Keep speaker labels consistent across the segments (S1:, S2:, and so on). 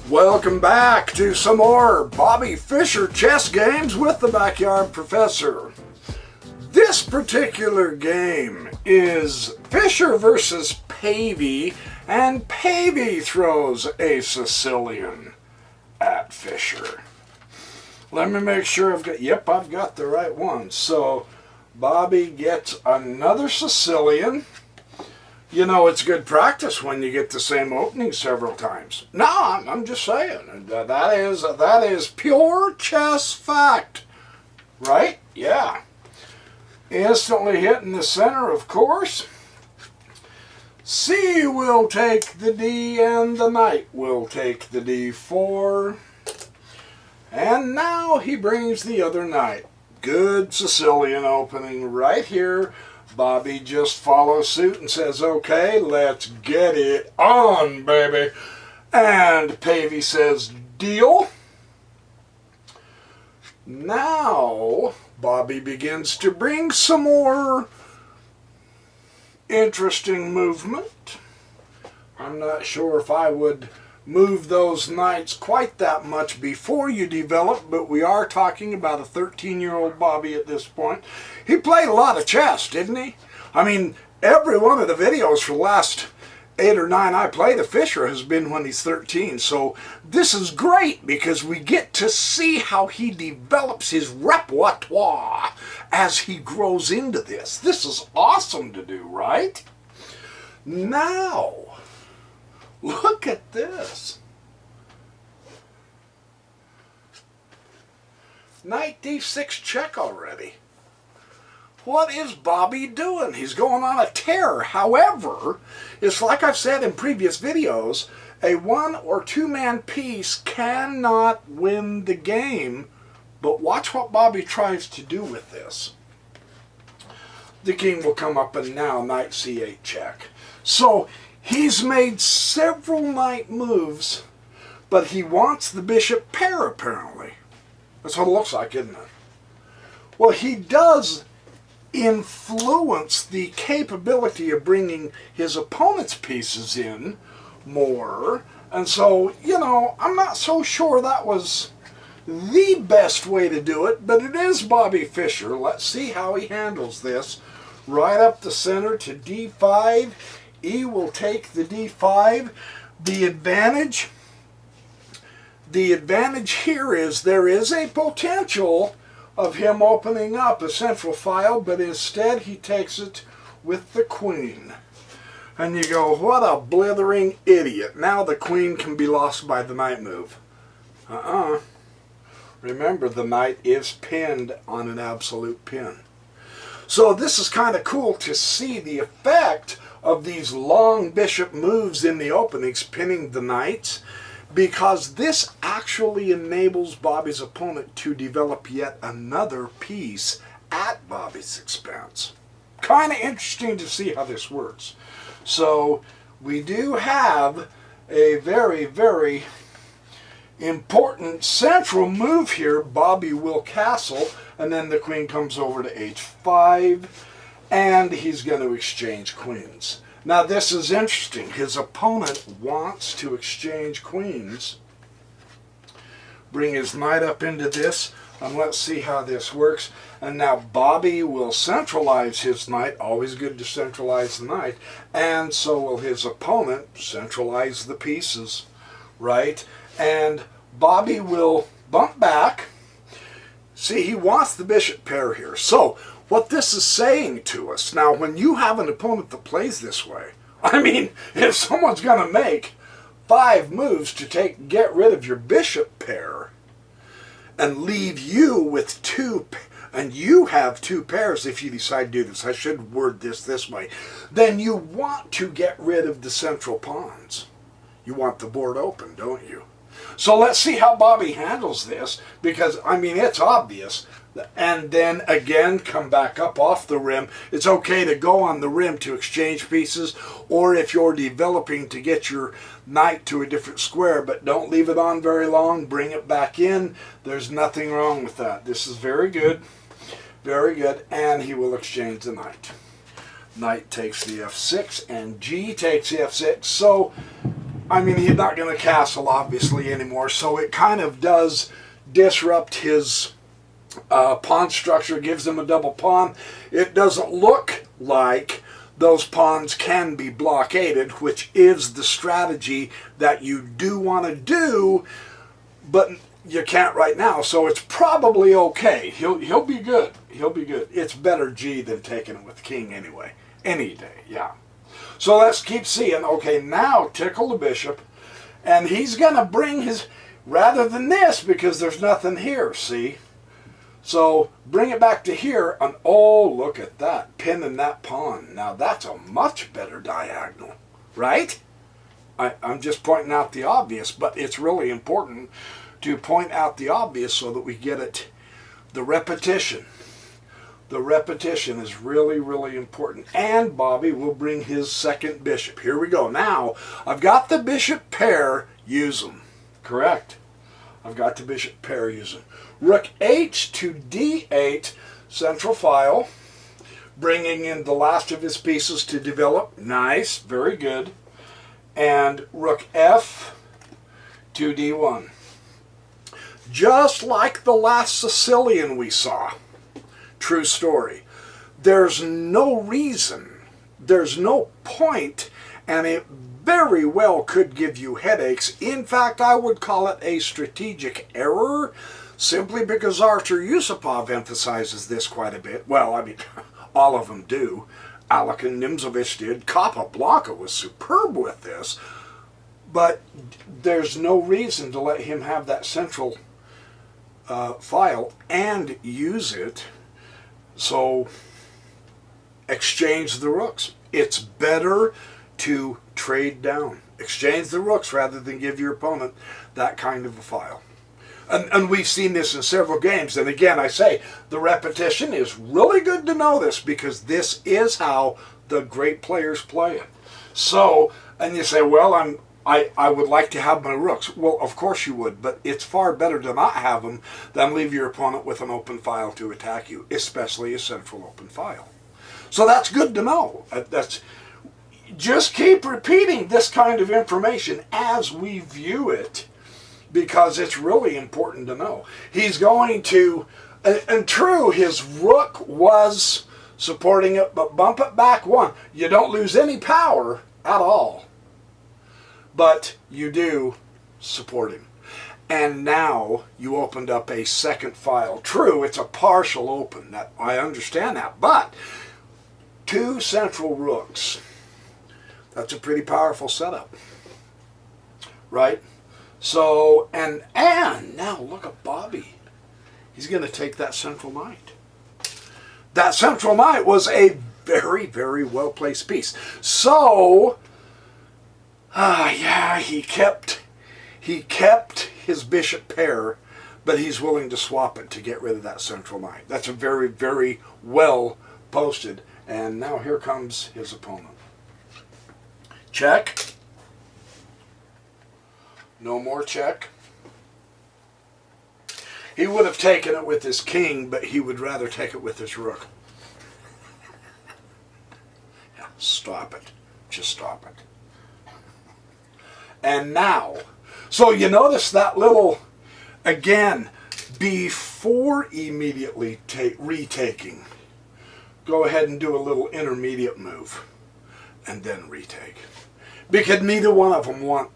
S1: Welcome back to some more Bobby Fischer chess games with the Backyard Professor. This particular game is Fischer versus Pavey, and Pavey throws a Sicilian at Fischer. Let me make sure I've got the right one. So Bobby gets another Sicilian. You know, it's good practice when you get the same opening several times. No, I'm just saying. That is pure chess fact. Right? Yeah. Instantly hitting the center, of course. C will take the D and the knight will take the D4. And now he brings the other knight. Good Sicilian opening right here. Bobby just follows suit and says, okay, let's get it on, baby. And Pavey says, deal. Now, Bobby begins to bring some more interesting movement. I'm not sure if I would move those knights quite that much before you develop, but we are talking about a 13-year-old Bobby at this point. He played a lot of chess, didn't he? I mean, every one of the videos for the last 8 or 9 I played of Fischer has been when he's 13, so this is great because we get to see how he develops his repertoire as he grows into this. This is awesome to do, right? Now, look at this. Knight d6 check already. What is Bobby doing? He's going on a tear. However, it's like I've said in previous videos, a 1 or 2 man piece cannot win the game. But watch what Bobby tries to do with this. The king will come up and now knight c8 check. So he's made several knight moves, but he wants the bishop pair apparently. That's what it looks like, isn't it? Well, he does influence the capability of bringing his opponent's pieces in more. And so, you know, I'm not so sure that was the best way to do it, but it is Bobby Fischer. Let's see how he handles this. Right up the center to d5. E will take the d5. The advantage here is there is a potential of him opening up a central file, but instead he takes it with the queen. And you go, what a blithering idiot. Now the queen can be lost by the knight move. Remember, the knight is pinned on an absolute pin. So this is kind of cool to see the effect of these long bishop moves in the openings, pinning the knights, because this actually enables Bobby's opponent to develop yet another piece at Bobby's expense. Kind of interesting to see how this works. So we do have a very, very important central move here. Bobby will castle, and then the queen comes over to h5, and he's going to exchange queens. Now this is interesting. His opponent wants to exchange queens. Bring his knight up into this, and let's see how this works. And now Bobby will centralize his knight. Always good to centralize the knight. And so will his opponent centralize the pieces, right? And Bobby will bump back. See, he wants the bishop pair here. So what this is saying to us, now when you have an opponent that plays this way, I mean, if someone's going to make 5 moves to get rid of your bishop pair and leave you with 2, and you have 2 pairs if you decide to do this, I should word this way, then you want to get rid of the central pawns. You want the board open, don't you? So let's see how Bobby handles this, because, I mean, it's obvious. And then, again, come back up off the rim. It's okay to go on the rim to exchange pieces, or if you're developing to get your knight to a different square, but don't leave it on very long. Bring it back in. There's nothing wrong with that. This is very good. Very good. And he will exchange the knight. Knight takes the f6, and G takes the f6. So I mean, he's not going to castle, obviously, anymore, so it kind of does disrupt his pawn structure, gives him a double pawn. It doesn't look like those pawns can be blockaded, which is the strategy that you do want to do, but you can't right now, so it's probably okay. He'll be good. He'll be good. It's better G than taking it with king anyway. Any day, yeah. So let's keep seeing. Okay, now tickle the bishop, and he's going to bring his, rather than this, because there's nothing here, see? So bring it back to here, and oh, look at that, pinning that pawn. Now that's a much better diagonal, right? I'm just pointing out the obvious, but it's really important to point out the obvious so that we get it, the repetition. The repetition is really, really important. And Bobby will bring his second bishop. Here we go. Now, I've got the bishop pair, use them. Correct. I've got the bishop pair, use them. Rook H to D8, central file, bringing in the last of his pieces to develop. Nice, very good. And Rook F to D1. Just like the last Sicilian we saw. True story. There's no reason, there's no point, and it very well could give you headaches. In fact, I would call it a strategic error, simply because Artur Yusupov emphasizes this quite a bit. Well, I mean, all of them do. Alekin Nimzovich did. Capablanca was superb with this. But there's no reason to let him have that central file and use it. So exchange the rooks. It's better to trade down. Exchange the rooks rather than give your opponent that kind of a file. And we've seen this in several games. And again, I say, the repetition is really good to know this, because this is how the great players play it. So, and you say, well, I would like to have my rooks. Well, of course you would, but it's far better to not have them than leave your opponent with an open file to attack you, especially a central open file. So that's good to know. Just keep repeating this kind of information as we view it, because it's really important to know. He's going to, and true, his rook was supporting it, but bump it back one. You don't lose any power at all, but you do support him. And now you opened up a second file. True, it's a partial open. That, I understand that, but two central rooks. That's a pretty powerful setup, right? So, and now look at Bobby. He's going to take that central knight. That central knight was a very, very well-placed piece. So, yeah, he kept his bishop pair, but he's willing to swap it to get rid of that central knight. That's a very, very well posted. And now here comes his opponent. Check. No more check. He would have taken it with his king, but he would rather take it with his rook. Yeah, stop it. Just stop it. And now, so you notice that little, again, before immediately retaking, go ahead and do a little intermediate move and then retake. Because neither one of them want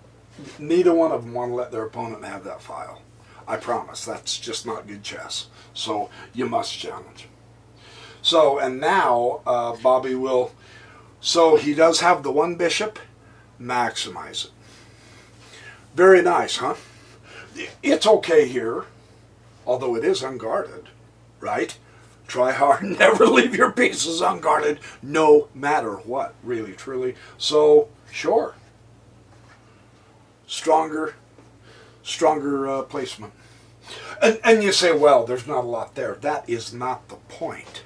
S1: to let their opponent have that file. I promise. That's just not good chess. So you must challenge. So, and now Bobby will, so he does have the one bishop, maximize it. Very nice, huh? It's okay here, although it is unguarded, right? Try hard, never leave your pieces unguarded, no matter what, really, truly. So, sure. Stronger placement. And you say, well, there's not a lot there. That is not the point.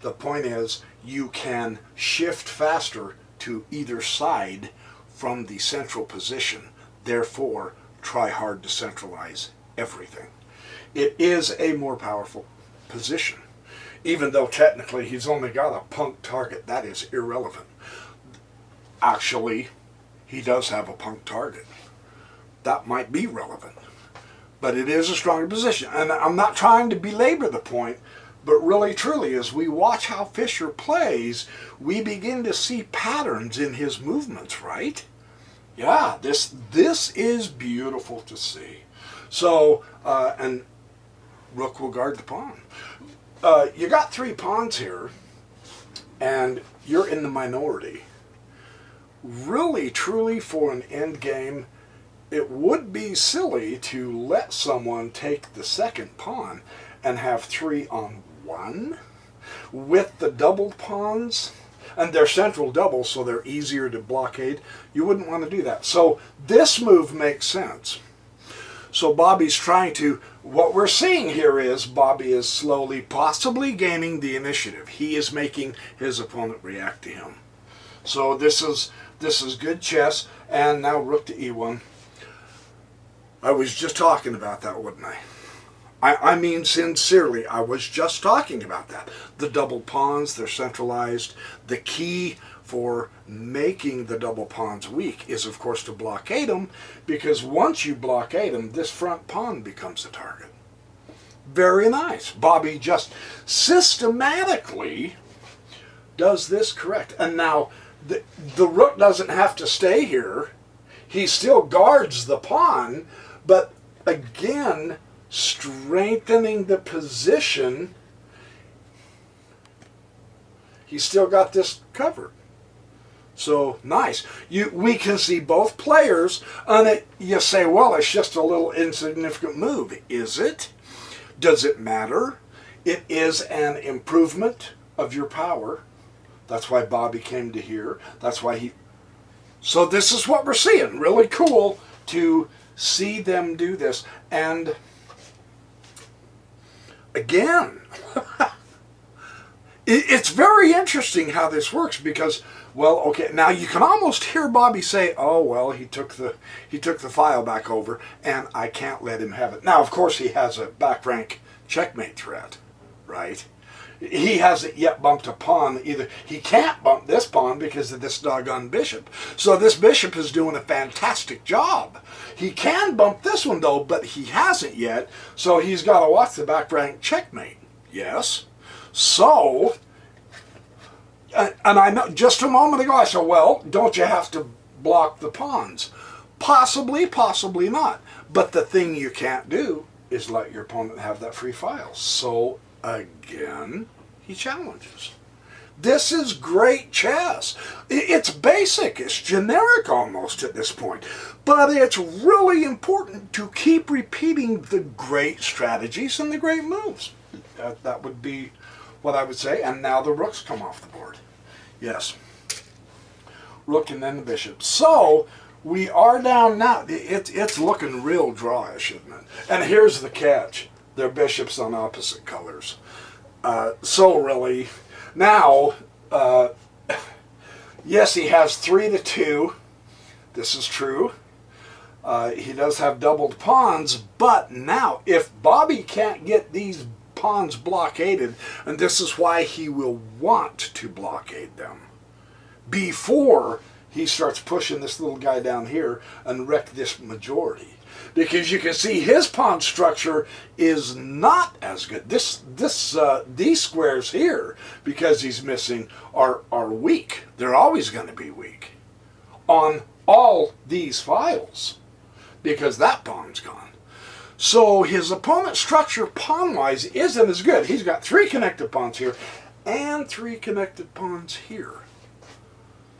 S1: The point is you can shift faster to either side from the central position. Therefore, try hard to centralize everything. It is a more powerful position. Even though technically he's only got a punk target, that is irrelevant. Actually, he does have a punk target. That might be relevant. But it is a stronger position. And I'm not trying to belabor the point, but really, truly, as we watch how Fischer plays, we begin to see patterns in his movements, right? Yeah, this is beautiful to see. So, and rook will guard the pawn. You got 3 pawns here, and you're in the minority. Really, truly, for an endgame, it would be silly to let someone take the second pawn and have 3 on 1 with the doubled pawns, and they're central doubles, so they're easier to blockade. You wouldn't want to do that. So this move makes sense. So Bobby's trying to, what we're seeing here is Bobby is slowly, possibly gaining the initiative. He is making his opponent react to him. So this is good chess. And now rook to e1. I was just talking about that, wasn't I? I mean sincerely, I was just talking about that. The double pawns, they're centralized. The key for making the double pawns weak is, of course, to blockade them, because once you blockade them, this front pawn becomes the target. Very nice. Bobby just systematically does this correct. And now the rook doesn't have to stay here. He still guards the pawn, but again, strengthening the position, he's still got this covered. So nice. We can see both players, and you say, well, it's just a little insignificant move. Is it? Does it matter? It is an improvement of your power. That's why Bobby came to here. That's why he... So this is what we're seeing. Really cool to see them do this. And again, it's very interesting how this works, because, well, okay, now you can almost hear Bobby say, oh, well, he took the file back over, and I can't let him have it. Now, of course, he has a back rank checkmate threat, right? He hasn't yet bumped a pawn either. He can't bump this pawn because of this doggone bishop. So this bishop is doing a fantastic job. He can bump this one, though, but he hasn't yet. So he's got to watch the back rank checkmate. Yes. So, and I know just a moment ago I said, well, don't you have to block the pawns? Possibly, possibly not. But the thing you can't do is let your opponent have that free file. So again, he challenges. This is great chess. It's basic. It's generic almost at this point. But it's really important to keep repeating the great strategies and the great moves. That would be what I would say. And now the rooks come off the board. Yes. Rook and then the bishop. So we are down now. It's looking real drawish, isn't it? And here's the catch. They're bishops on opposite colors. So really, now, yes, he has 3-2. This is true. He does have doubled pawns, but now, if Bobby can't get these pawns blockaded, and this is why he will want to blockade them, before he starts pushing this little guy down here and wreck this majority. Because you can see his pawn structure is not as good. These squares here, because he's missing, are weak. They're always going to be weak on all these files, because that pawn's gone. So his opponent's structure pawn-wise isn't as good. He's got 3 connected pawns here and 3 connected pawns here.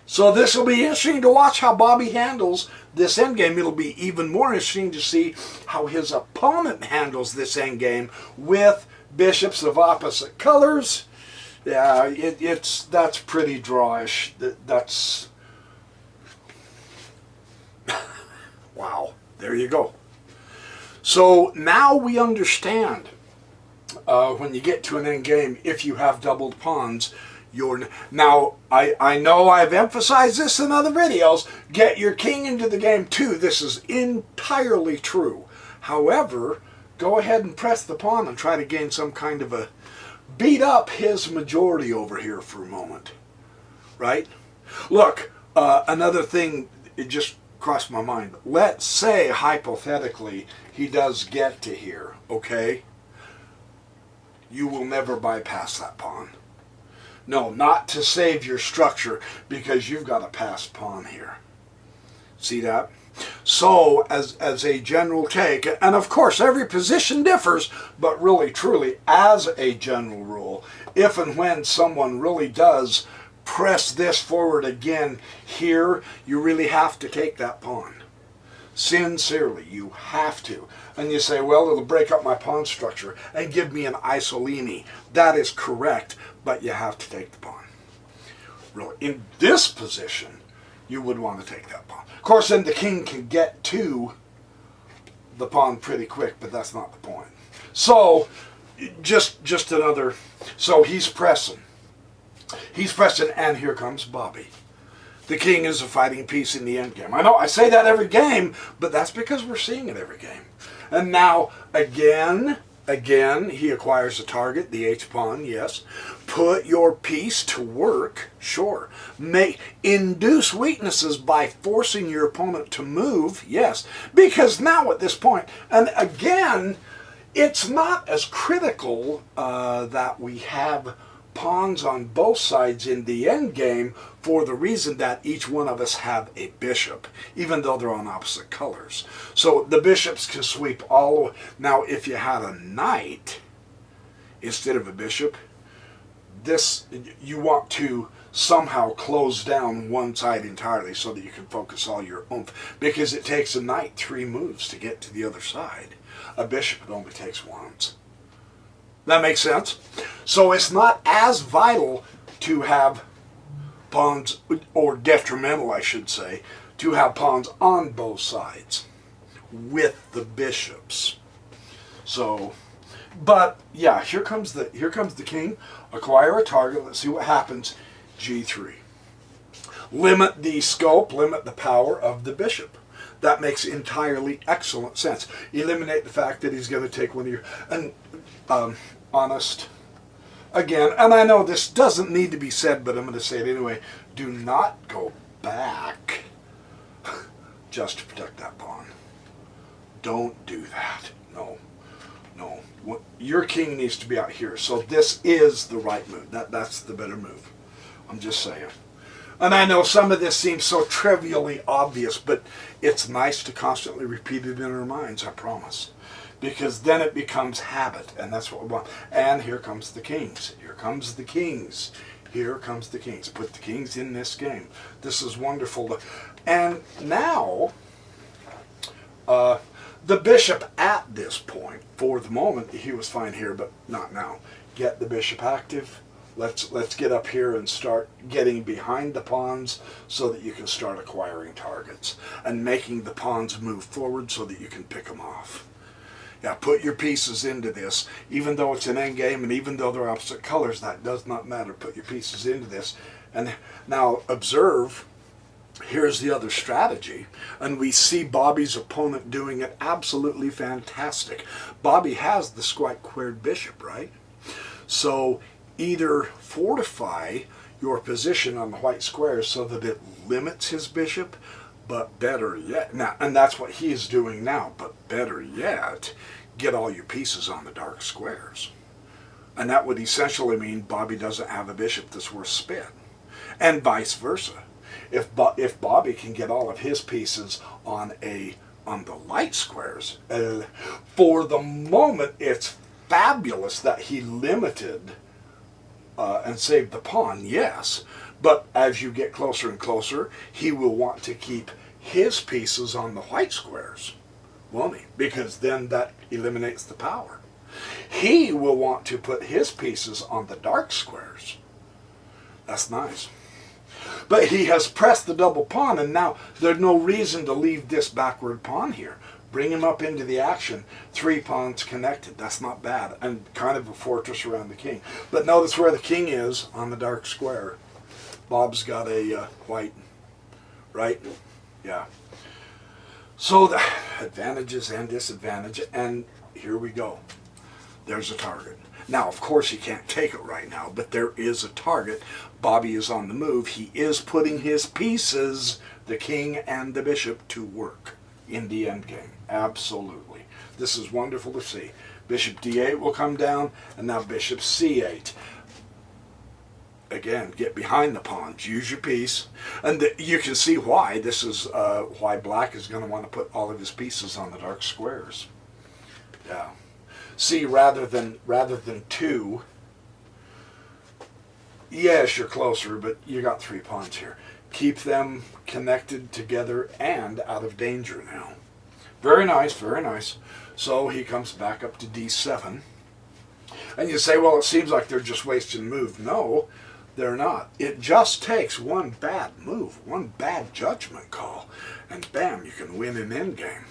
S1: So this will be interesting to watch how Bobby handles this endgame. It'll be even more interesting to see how his opponent handles this endgame with bishops of opposite colors. Yeah, that's pretty drawish. That's wow. There you go. So now we understand when you get to an endgame, if you have doubled pawns, now, I know I've emphasized this in other videos, get your king into the game too. This is entirely true. However, go ahead and press the pawn and try to gain some kind of a... beat up his majority over here for a moment. Right? Look, another thing, it just crossed my mind. Let's say, hypothetically, he does get to here, okay? You will never bypass that pawn. No, not to save your structure, because you've got a passed pawn here. See that? So, as a general take, and of course every position differs, but really, truly, as a general rule, if and when someone really does press this forward again here, you really have to take that pawn. Sincerely, you have to. And you say, well, it'll break up my pawn structure and give me an isolini. That is correct, but you have to take the pawn. Really, in this position, you would want to take that pawn. Of course, then the king can get to the pawn pretty quick, but that's not the point. So, just another, so he's pressing. He's pressing, and here comes Bobby. The king is a fighting piece in the endgame. I know I say that every game, but that's because we're seeing it every game. And now, again, he acquires a target, the h-pawn, yes. Put your piece to work, sure. Induce weaknesses by forcing your opponent to move, yes. Because now at this point, and again, it's not as critical that we have pawns on both sides in the endgame for the reason that each one of us have a bishop, even though they're on opposite colors. So the bishops can sweep all the way. Now, if you had a knight instead of a bishop, you want to somehow close down one side entirely so that you can focus all your oomph, because it takes a knight 3 moves to get to the other side. A bishop, it only takes once. That makes sense? So it's not as vital to have pawns, or detrimental, I should say, to have pawns on both sides with the bishops. So, but yeah, here comes the king. Acquire a target. Let's see what happens. G3. Limit the scope, limit the power of the bishop. That makes entirely excellent sense. Eliminate the fact that he's going to take one of your... And honest, again, and I know this doesn't need to be said, but I'm going to say it anyway. Do not go back just to protect that pawn. Don't do that. No. Your king needs to be out here. So this is the right move. That's the better move. I'm just saying. And I know some of this seems so trivially obvious, but it's nice to constantly repeat it in our minds, I promise. Because then it becomes habit, and that's what we want. And here comes the kings. Here comes the kings. Here comes the kings. Put the kings in this game. This is wonderful. And now, the bishop at this point, for the moment, he was fine here, but not now. Get the bishop active. Let's get up here and start getting behind the pawns so that you can start acquiring targets and making the pawns move forward so that you can pick them off. Yeah, put your pieces into this. Even though it's an endgame and even though they're opposite colors, that does not matter. Put your pieces into this. And now observe, here's the other strategy. And we see Bobby's opponent doing it absolutely fantastic. Bobby has the square bishop, right? So either fortify your position on the white squares so that it limits his bishop, but better yet, now, and that's what he is doing now, but better yet, get all your pieces on the dark squares. And that would essentially mean Bobby doesn't have a bishop that's worth spit. And vice versa. If Bobby can get all of his pieces on the light squares, for the moment it's fabulous that he limited and saved the pawn, yes. But as you get closer and closer, he will want to keep his pieces on the white squares, won't he? Because then that eliminates the power. He will want to put his pieces on the dark squares. That's nice. But he has pressed the double pawn, and now there's no reason to leave this backward pawn here. Bring him up into the action. 3 pawns connected. That's not bad. And kind of a fortress around the king. But notice where the king is on the dark square. Bob's got a white, right? Yeah. So the advantages and disadvantages, and here we go. There's a target. Now, of course, he can't take it right now, but there is a target. Bobby is on the move. He is putting his pieces, the king and the bishop, to work in the endgame. Absolutely. This is wonderful to see. Bishop d8 will come down, and now bishop c8. Again, get behind the pawns. Use your piece. And you can see why. This is why black is going to want to put all of his pieces on the dark squares. Yeah. See, rather than 2, yes, you're closer, but you got 3 pawns here. Keep them connected together and out of danger now. Very nice, very nice. So he comes back up to d7. And you say, well, it seems like they're just wasting a move. No, they're not. It just takes one bad move, one bad judgment call, and bam, you can win an endgame.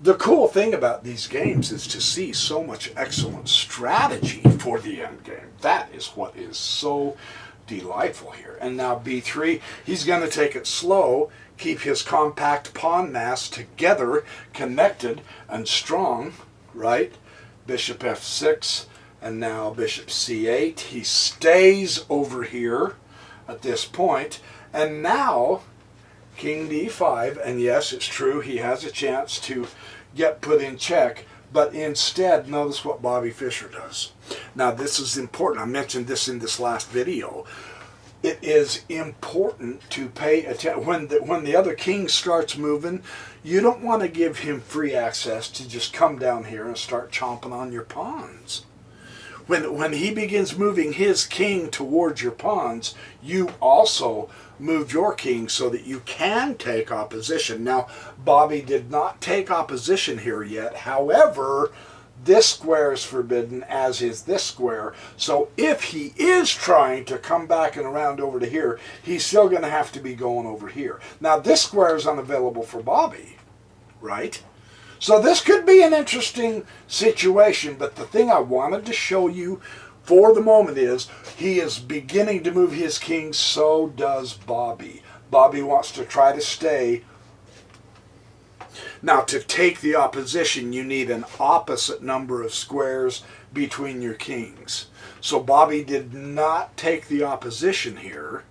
S1: The cool thing about these games is to see so much excellent strategy for the endgame. That is what is so delightful here. And now b3, he's going to take it slow, keep his compact pawn mass together, connected and strong, right? Bishop f6, and now bishop c8. He stays over here at this point, and now king d5, and yes, it's true, he has a chance to get put in check, but instead, notice what Bobby Fischer does. Now, this is important. I mentioned this in this last video. It is important to pay attention. When the other king starts moving, you don't want to give him free access to just come down here and start chomping on your pawns. When he begins moving his king towards your pawns, you also move your king so that you can take opposition. Now, Bobby did not take opposition here yet. However, this square is forbidden, as is this square. So if he is trying to come back and around over to here, he's still going to have to be going over here. Now, this square is unavailable for Bobby, right? So this could be an interesting situation, but the thing I wanted to show you for the moment is he is beginning to move his king, so does Bobby. Bobby wants to try to stay. Now, to take the opposition, you need an opposite number of squares between your kings. So Bobby did not take the opposition here,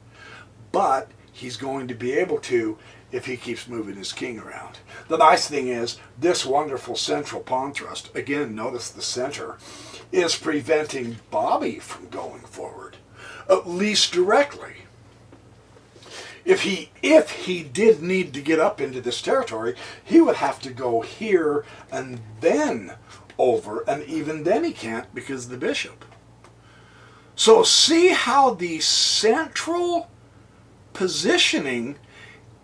S1: but he's going to be able to if he keeps moving his king around. The nice thing is, this wonderful central pawn thrust, again, notice the center, is preventing Bobby from going forward, at least directly. If he did need to get up into this territory, he would have to go here and then over, and even then he can't because of the bishop. So see how the central positioning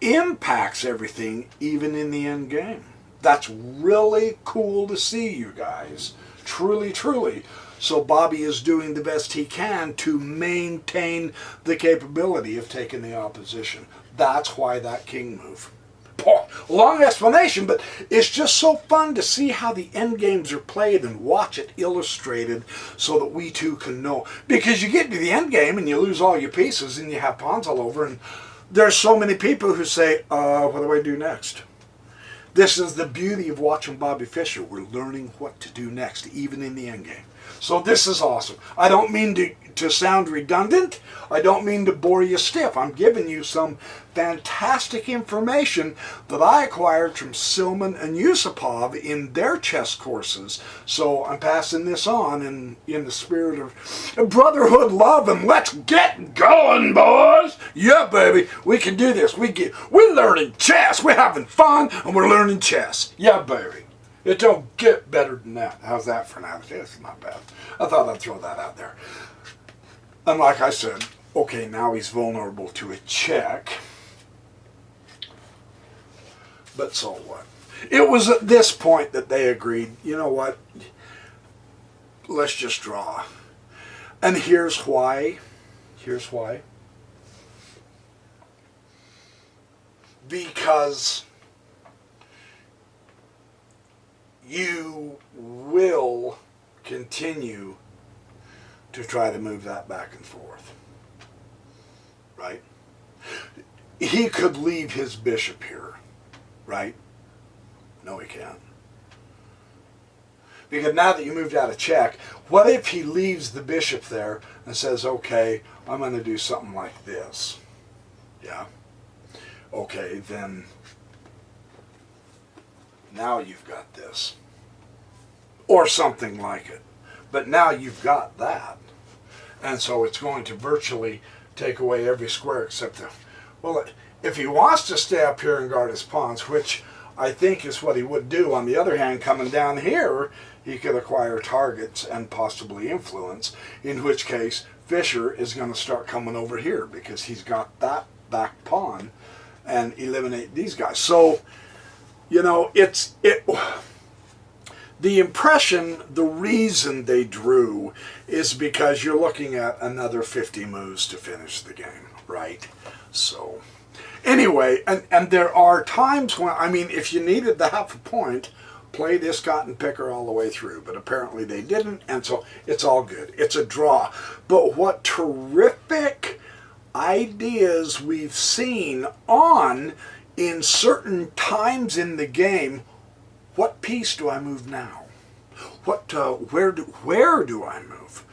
S1: impacts everything, even in the end game. That's really cool to see, you guys. Truly, truly. So Bobby is doing the best he can to maintain the capability of taking the opposition. That's why that king move. Long explanation, but it's just so fun to see how the end games are played and watch it illustrated so that we too can know. Because you get to the end game and you lose all your pieces and you have pawns all over, and there's so many people who say, what do I do next? This is the beauty of watching Bobby Fischer. We're learning what to do next, even in the endgame. So this is awesome. I don't mean to sound redundant. I don't mean to bore you stiff. I'm giving you some fantastic information that I acquired from Silman and Yusupov in their chess courses. So I'm passing this on in the spirit of brotherhood, love, and let's get going, boys. Yeah, baby, we can do this. We're learning chess. We're having fun, and we're learning chess. Yeah, baby. It don't get better than that. How's that for an attitude? It's not bad. I thought I'd throw that out there. And like I said, okay, now he's vulnerable to a check. But so what? It was at this point that they agreed, you know what? Let's just draw. And here's why. Here's why. Because you will continue to try to move that back and forth, right? He could leave his bishop here, right? No, he can't. Because now that you moved out a check, what if he leaves the bishop there and says, okay, I'm going to do something like this? Yeah. Okay, then now you've got this. Or something like it. But now you've got that. And so it's going to virtually take away every square except the... Well, if he wants to stay up here and guard his pawns, which I think is what he would do. On the other hand, coming down here, he could acquire targets and possibly influence, in which case Fischer is going to start coming over here because he's got that back pawn and eliminate these guys. So, you know, the impression, the reason they drew is because you're looking at another 50 moves to finish the game, right? So, anyway, and there are times when, I mean, if you needed the half a point, play this cotton picker all the way through. But apparently they didn't, and so it's all good. It's a draw. But what terrific ideas we've seen on in certain times in the game. What piece do I move now? Where do I move?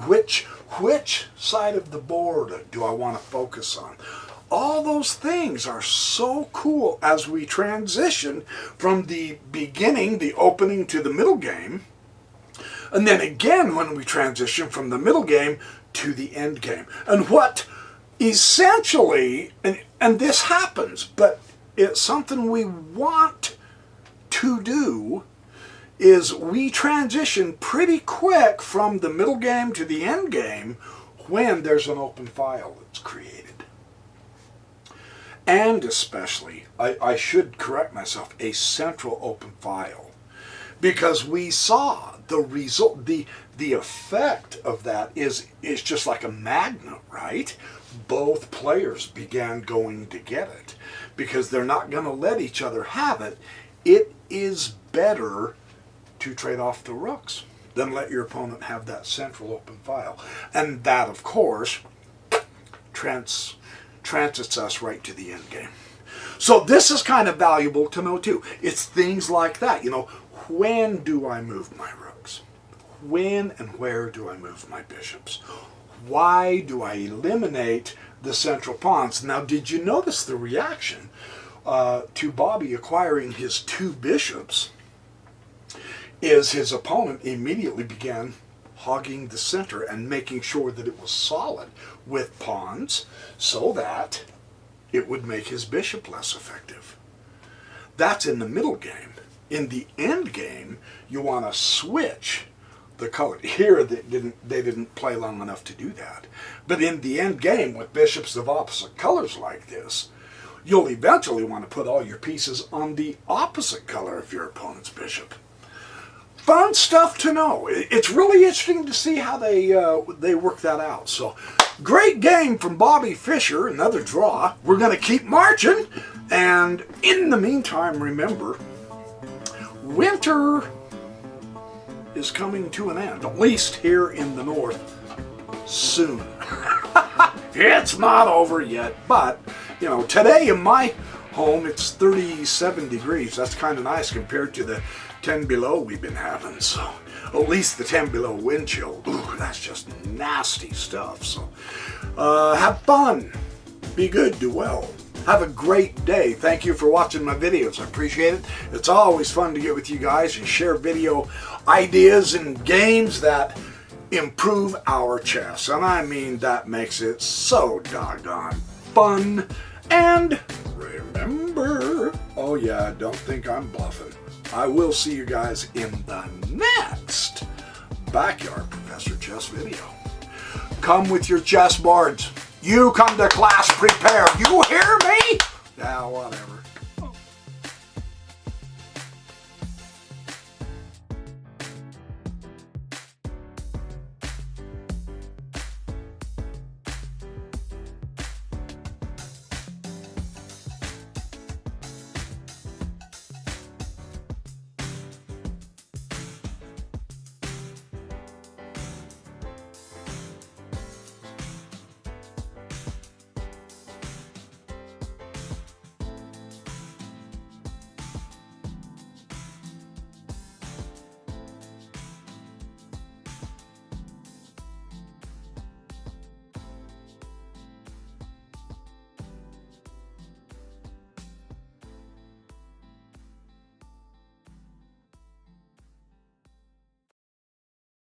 S1: Which side of the board do I want to focus on? All those things are so cool as we transition from the beginning, the opening, to the middle game. And then again when we transition from the middle game to the end game. And what essentially, and this happens, but it's something we want to do, is we transition pretty quick from the middle game to the end game when there's an open file that's created. And especially, I should correct myself, a central open file. Because we saw the result, the effect of that is just like a magnet, right? Both players began going to get it. Because they're not going to let each other have it. It is better to trade off the rooks than let your opponent have that central open file. And that, of course, transits us right to the end game. So this is kind of valuable to know too. It's things like that. You know, when do I move my rooks? When and where do I move my bishops? Why do I eliminate the central pawns? Now, did you notice the reaction to Bobby acquiring his 2 bishops? Is his opponent immediately began hogging the center and making sure that it was solid with pawns so that it would make his bishop less effective. That's in the middle game. In the end game, you want to switch the color. Here they didn't play long enough to do that. But in the end game, with bishops of opposite colors like this, you'll eventually want to put all your pieces on the opposite color of your opponent's bishop. Fun stuff to know. It's really interesting to see how they work that out. So, great game from Bobby Fischer, another draw. We're going to keep marching. And in the meantime, remember, winter is coming to an end, at least here in the north, soon. It's not over yet, but, you know, today in my home, it's 37 degrees. That's kind of nice compared to the 10 below we've been having. So at least the 10 below wind chill, ooh, that's just nasty stuff. So have fun, be good, do well. Have a great day. Thank you for watching my videos. I appreciate it. It's always fun to get with you guys and share video ideas and games that improve our chess. And I mean, that makes it so doggone fun. And remember, oh yeah, don't think I'm bluffing. I will see you guys in the next Backyard Professor Chess video. Come with your chess boards. You come to class prepared. You hear me?